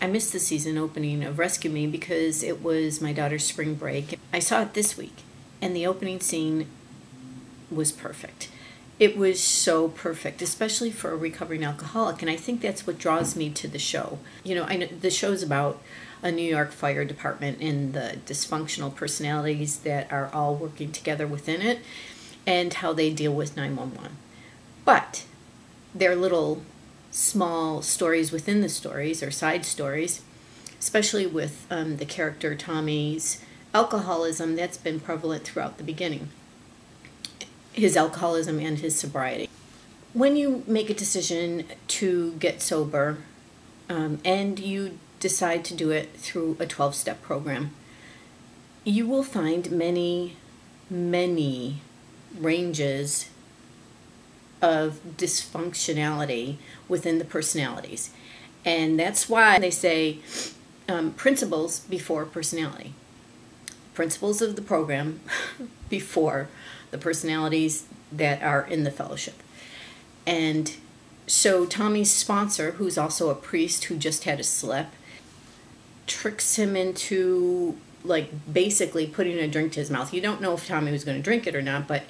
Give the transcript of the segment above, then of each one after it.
I missed the season opening of Rescue Me because it was my daughter's spring break. I saw it this week, and the opening scene was perfect. It was so perfect, especially for a recovering alcoholic, and I think that's what draws me to the show. You know, I know the show's about a New York fire department and the dysfunctional personalities that are all working together within it and how they deal with 911. But there are little small stories within the stories, or side stories, especially with the character Tommy's alcoholism. That's been prevalent throughout the beginning. His alcoholism and his sobriety. When you make a decision to get sober and you decide to do it through a 12-step program, you will find many, many ranges of dysfunctionality within the personalities. And that's why they say principles before personality. Principles of the program before the personalities that are in the fellowship. And so Tommy's sponsor, who's also a priest who just had a slip, tricks him into basically putting a drink to his mouth. You don't know if Tommy was going to drink it or not, but...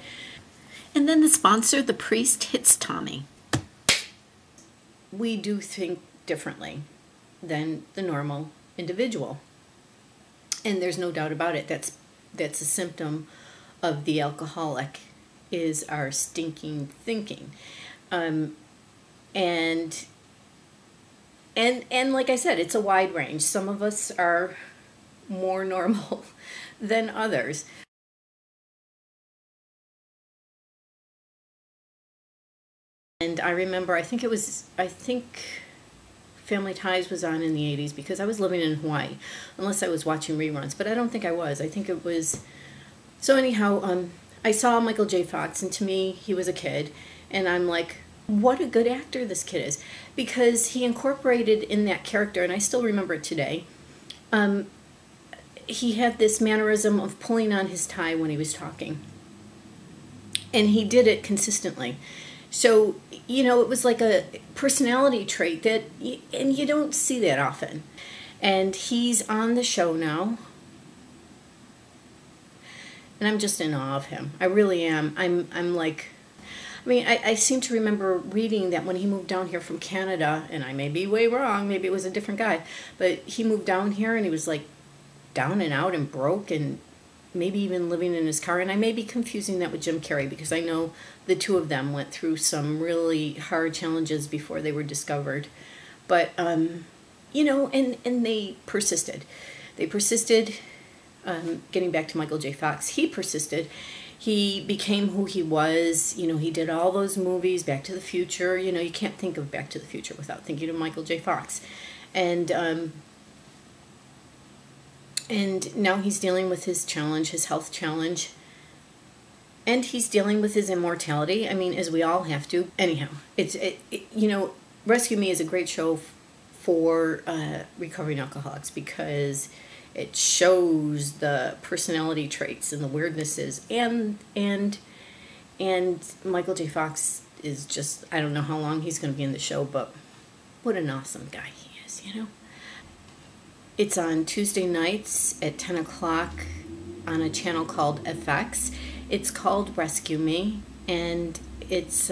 And then the sponsor, the priest, hits Tommy. We do think differently than the normal individual. And there's no doubt about it. That's a symptom of the alcoholic, is our stinking thinking. And like I said, it's a wide range. Some of us are more normal than others. And I remember, I think Family Ties was on in the 80s because I was living in Hawaii, unless I was watching reruns, but I don't think I was. I think it was... So anyhow, I saw Michael J. Fox, and to me, he was a kid, and I'm like, what a good actor this kid is, because he incorporated in that character, and I still remember it today, he had this mannerism of pulling on his tie when he was talking, and he did it consistently. So, you know, it was like a personality trait that, and you don't see that often. And he's on the show now. And I'm just in awe of him. I really am. I'm like, I mean, I seem to remember reading that when he moved down here from Canada, and I may be way wrong, maybe it was a different guy, but he moved down here and he was like down and out and broke and maybe even living in his car. And I may be confusing that with Jim Carrey, because I know the two of them went through some really hard challenges before they were discovered. But, you know, and they persisted. They persisted. Getting back to Michael J. Fox, he persisted. He became who he was. You know, he did all those movies, Back to the Future. You know, you can't think of Back to the Future without thinking of Michael J. Fox. And now he's dealing with his challenge, his health challenge. And he's dealing with his immortality. I mean, as we all have to. Anyhow, you know, Rescue Me is a great show for recovering alcoholics, because it shows the personality traits and the weirdnesses, and Michael J. Fox is just, I don't know how long he's going to be in the show, but what an awesome guy he is, you know. It's on Tuesday nights at 10 o'clock on a channel called FX. It's called Rescue Me, and it's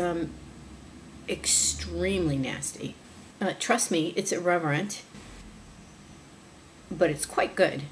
extremely nasty. Trust me, it's irreverent, but it's quite good.